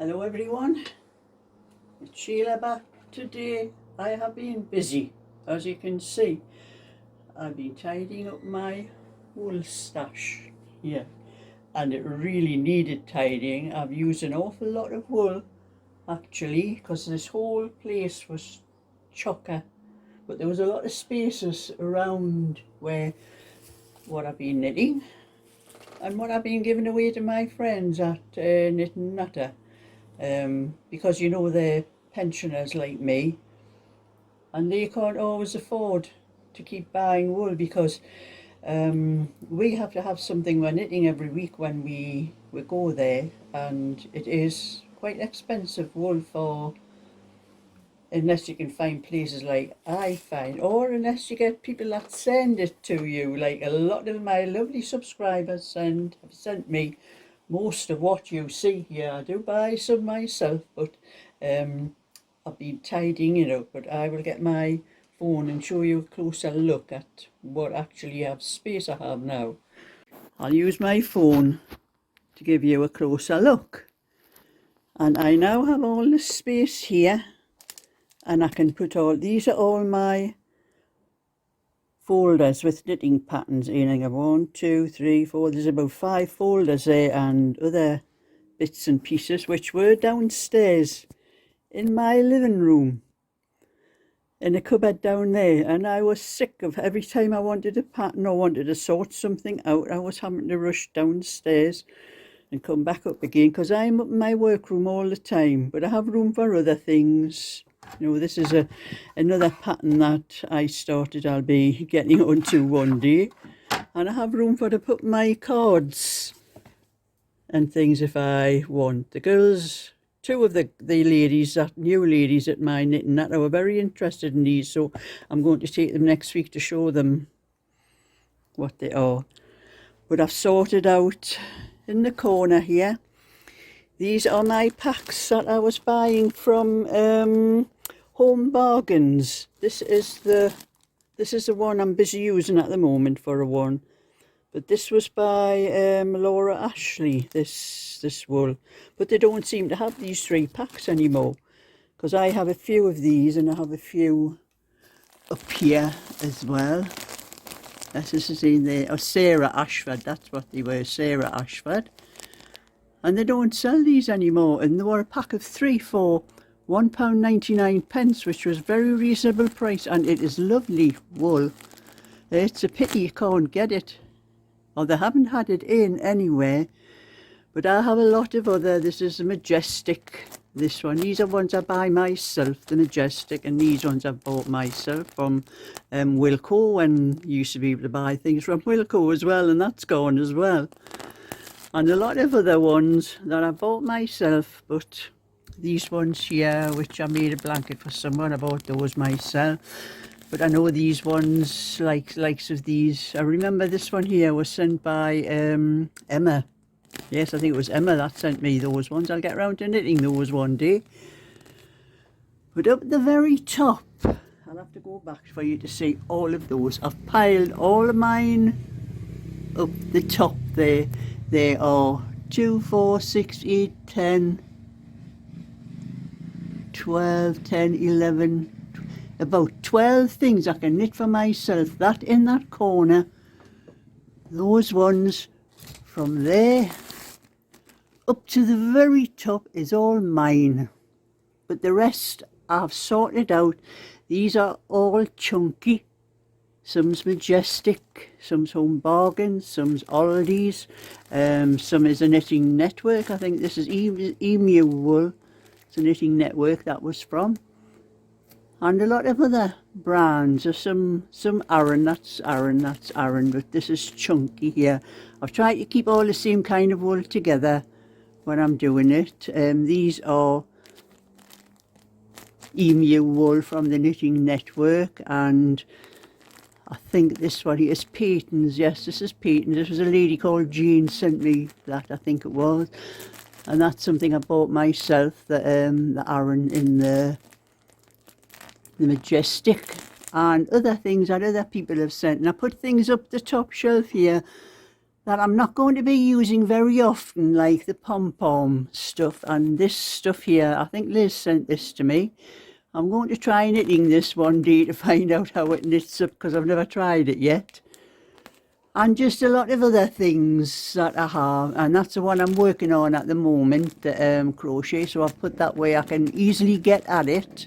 Hello everyone, it's Sheila back today. I have been busy, as you can see. I've been tidying up my wool stash here, and it really needed tidying. I've used an awful lot of wool actually, because this whole place was chocker, but there was a lot of spaces around where what I've been knitting and what I've been giving away to my friends at Knit and Natter. Because you know they're pensioners like me, and they can't always afford to keep buying wool, because we have to have something we're knitting every week when we go there, and it is quite expensive wool for, unless you can find places like I find, or unless you get people that send it to you, like a lot of my lovely subscribers have sent me most of what you see here. I do buy some myself, but I've been tidying it up. But I will get my phone and show you a closer look at what actually have space I have now. I'll use my phone to give you a closer look. And I now have all the space here, and I can put all, these are all my folders with knitting patterns in. I have 1, 2, 3, 4, there's about 5 folders there, and other bits and pieces which were downstairs in my living room in a cupboard down there. And I was sick of every time I wanted a pattern or wanted to sort something out, I was having to rush downstairs and come back up again, because I'm up in my workroom all the time, but I have room for other things. You know, this is another pattern that I started, I'll be getting onto one day, and I have room for to put my cards and things if I want. The girls, two of the ladies, that new ladies at my knitting, that were very interested in these, so I'm going to take them next week to show them what they are. But I've sorted out in the corner here, these are my packs that I was buying from Home Bargains. This is the one I'm busy using at the moment for a one. But this was by Laura Ashley, this wool. But they don't seem to have these 3 packs anymore, because I have a few of these and I have a few up here as well. This is in there. Oh, Sarah Ashford, that's what they were, Sarah Ashford. And they don't sell these anymore, and they were a pack of 3 for £1.99, which was very reasonable price, and it is lovely wool. It's a pity you can't get it, or they haven't had it in anywhere. But I have a lot of other, this is the Majestic, this one. These are ones I buy myself, the Majestic, and these ones I've bought myself from Wilko, and you used to be able to buy things from Wilko as well, and that's gone as well. And a lot of other ones that I bought myself, but these ones here, which I made a blanket for someone, I bought those myself. But I know these ones, likes of these, I remember this one here was sent by Emma. Yes, I think it was Emma that sent me those ones. I'll get round to knitting those one day. But up at the very top, I'll have to go back for you to see all of those. I've piled all of mine up the top there. There are 2, 4, 6, 8, 10, 12, 10, 11, about 12 things I can knit for myself. That in that corner, those ones from there up to the very top is all mine. But the rest I've sorted out. These are all chunky. Some's Majestic, some's Home Bargains, some's Aldi's, some is a Knitting Network. I think this is Emu wool. It's a Knitting Network that was from. And a lot of other brands. There's some Aran, that's Aran, but this is chunky here. I've tried to keep all the same kind of wool together when I'm doing it. These are Emu wool from the Knitting Network, and I think this one here is Peyton's. Yes, this is Peyton's. This was a lady called Jean sent me that, I think it was. And that's something I bought myself, the Aran in the Majestic, and other things that other people have sent. And I put things up the top shelf here that I'm not going to be using very often, like the pom-pom stuff and this stuff here. I think Liz sent this to me. I'm going to try knitting this one day to find out how it knits up, because I've never tried it yet. And just a lot of other things that I have, and that's the one I'm working on at the moment, the crochet, so I've put that way I can easily get at it.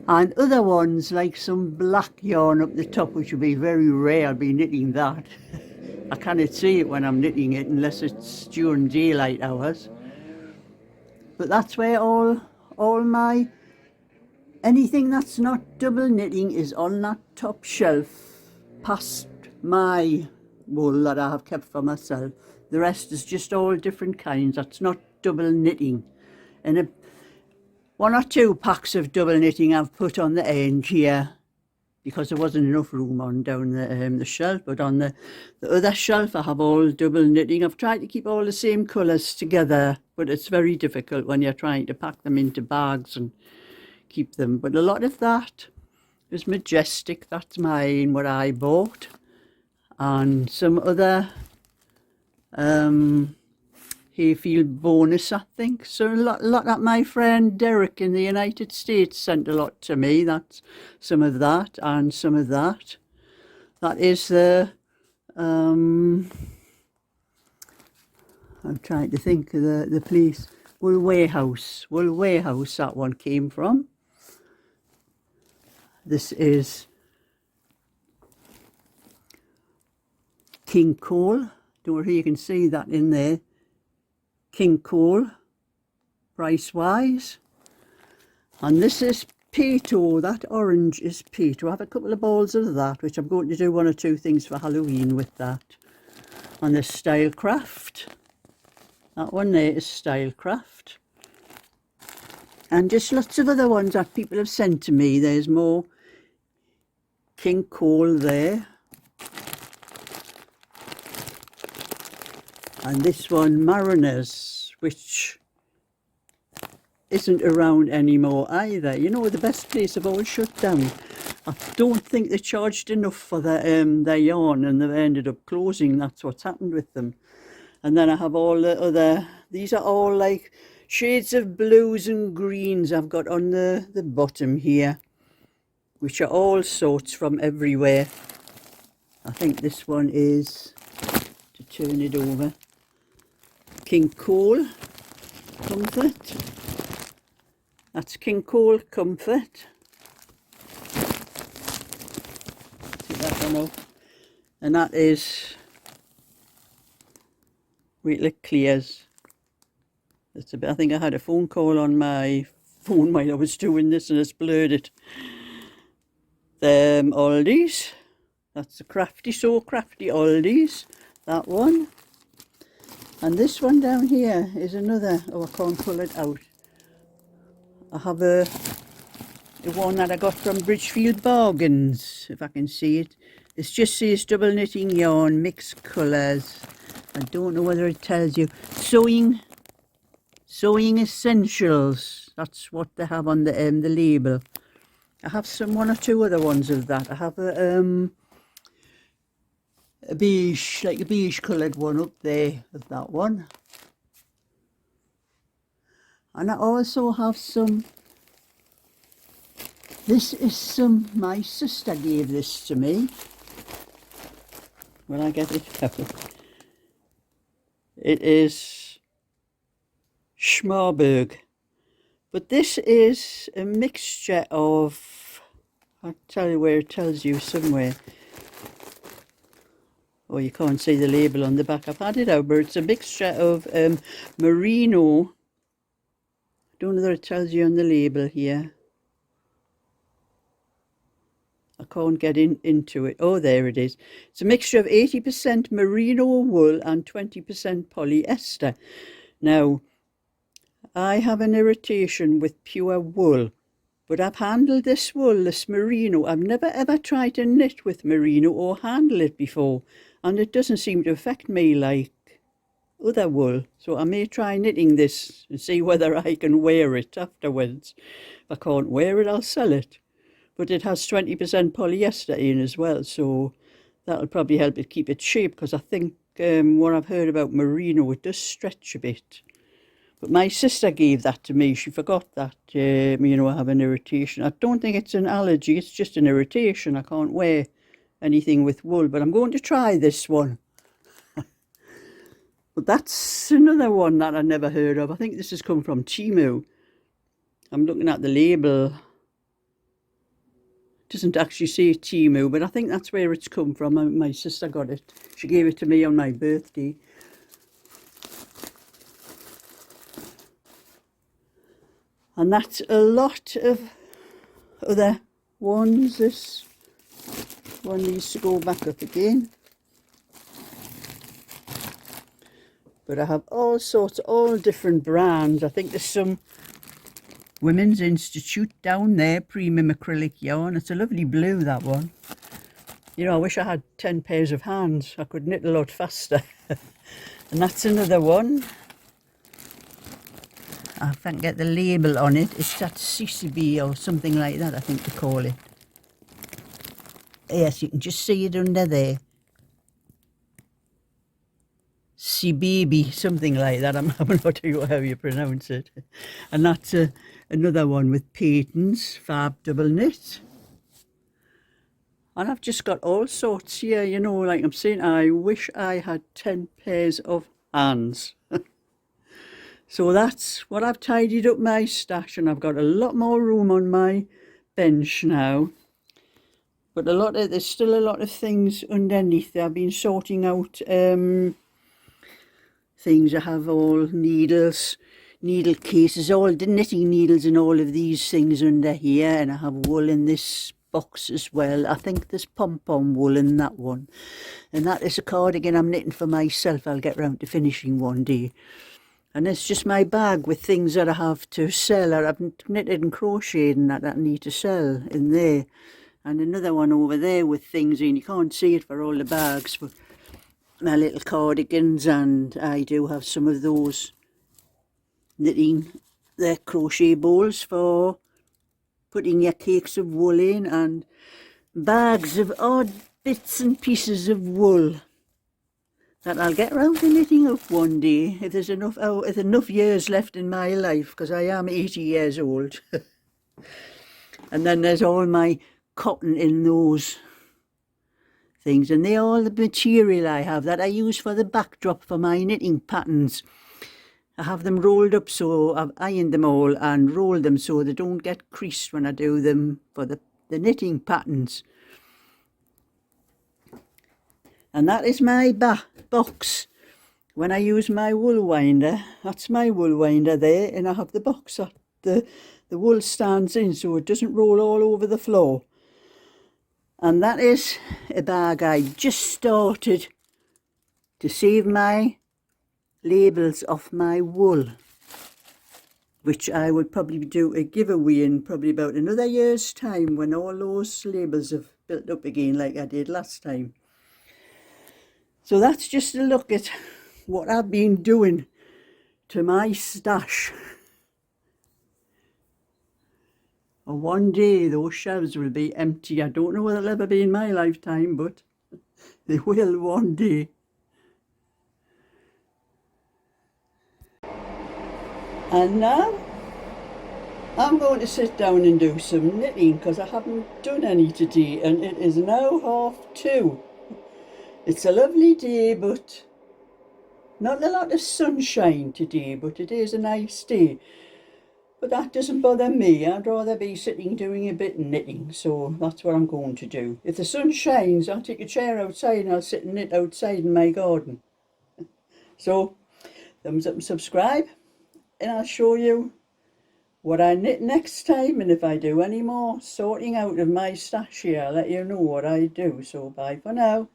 And other ones like some black yarn up the top, which will be very rare. I'll be knitting that. I cannot see it when I'm knitting it unless it's during daylight hours. But that's where all my, anything that's not double knitting is on that top shelf, past my wool that I have kept for myself. The rest is just all different kinds. That's not double knitting. And one or two packs of double knitting I've put on the end here, because there wasn't enough room on down the shelf. But on the other shelf I have all double knitting. I've tried to keep all the same colours together, but it's very difficult when you're trying to pack them into bags and keep them. But a lot of that is Majestic. That's mine, what I bought. And some other Hayfield bonus, I think. So a lot that my friend Derek in the United States sent a lot to me. That's some of that and some of that. That is the I'm trying to think of the place. Wool Warehouse, that one came from. This is King Cole. Don't worry, you can see that in there. King Cole, price wise. And this is Peto. That orange is Peto. I have a couple of balls of that, which I'm going to do one or two things for Halloween with that. And this Stylecraft. That one there is Stylecraft. And just lots of other ones that people have sent to me. There's more King Cole there. And this one, Mariners, which isn't around anymore either. You know, the best place have all shut down. I don't think they charged enough for their yarn, and they've ended up closing. That's what's happened with them. And then I have all the other, these are all like shades of blues and greens I've got on the bottom here, which are all sorts from everywhere. I think this one is, to turn it over, King Cole Comfort. That's King Cole Comfort. Take that one off. And that is, wait till it clears. That's a bit, I think I had a phone call on my phone while I was doing this and it's blurred it. Aldi's. That's the Crafty, So Crafty Aldi's. That one. And this one down here is another, oh, I can't pull it out. I have the one that I got from Bridgefield Bargains, if I can see it. It just says double knitting yarn, mixed colours. I don't know whether it tells you. Sewing essentials. That's what they have on the label. I have one or two other ones of that. I have a beige, like a beige coloured one up there of that one. And I also have some, this is some, my sister gave this to me. When I get it out. It is Schmarberg. But this is a mixture of, I'll tell you where it tells you somewhere. Oh, you can't see the label on the back. I've had it out, but it's a mixture of merino. I don't know whether it tells you on the label here. I can't get into it. Oh, there it is. It's a mixture of 80% merino wool and 20% polyester. Now, I have an irritation with pure wool, but I've handled this wool, this merino. I've never ever tried to knit with merino or handle it before, and it doesn't seem to affect me like other wool. So I may try knitting this and see whether I can wear it afterwards. If I can't wear it, I'll sell it. But it has 20% polyester in as well, so that'll probably help it keep its shape, because I think what I've heard about merino, it does stretch a bit. But my sister gave that to me. She forgot that, I have an irritation. I don't think it's an allergy. It's just an irritation. I can't wear anything with wool. But I'm going to try this one. But that's another one that I never heard of. I think this has come from Temu. I'm looking at the label. It doesn't actually say Temu, but I think that's where it's come from. My sister got it. She gave it to me on my birthday. And that's a lot of other ones. This one needs to go back up again. But I have all sorts, all different brands. I think there's some Women's Institute down there, premium acrylic yarn. It's a lovely blue, that one. You know, I wish I had 10 pairs of hands. I could knit a lot faster. And that's another one. I can't get the label on it. It's that CCB or something like that, I think they call it. Yes, you can just see it under there. CBB, something like that. I'm not sure how you pronounce it. And that's another one with patents, fab double knit. And I've just got all sorts here, you know, like I'm saying, I wish I had 10 pairs of hands. So that's what I've tidied up my stash, and I've got a lot more room on my bench now. But there's still a lot of things underneath there. I've been sorting out things. I have all needles, needle cases, all the knitting needles and all of these things under here. And I have wool in this box as well. I think there's pom-pom wool in that one. And that is a cardigan I'm knitting for myself. I'll get round to finishing one day. And it's just my bag with things that I have to sell, or I've knitted and crocheted and that I need to sell in there. And another one over there with things in. You can't see it for all the bags, but my little cardigans, and I do have some of those knitting, the crochet bowls for putting your cakes of wool in, and bags of odd bits and pieces of wool that I'll get round to knitting up one day if there's enough years left in my life, because I am 80 years old. And then there's all my cotton in those things, and they're all the material I have that I use for the backdrop for my knitting patterns. I have them rolled up, so I've ironed them all and rolled them so they don't get creased when I do them for the knitting patterns. And that is my box. When I use my wool winder, that's my wool winder there, and I have the box that the wool stands in so it doesn't roll all over the floor. And that is a bag I just started to save my labels off my wool, which I would probably do a giveaway in probably about another year's time when all those labels have built up again like I did last time. So that's just a look at what I've been doing to my stash. And one day those shelves will be empty. I don't know whether it'll ever be in my lifetime, but they will one day. And now I'm going to sit down and do some knitting because I haven't done any today, and it is now 2:30. It's a lovely day, but not a lot of sunshine today, but it is a nice day. But that doesn't bother me. I'd rather be sitting doing a bit of knitting, so that's what I'm going to do. If the sun shines, I'll take a chair outside and I'll sit and knit outside in my garden. So, thumbs up and subscribe, and I'll show you what I knit next time, and if I do any more sorting out of my stash here, I'll let you know what I do. So bye for now.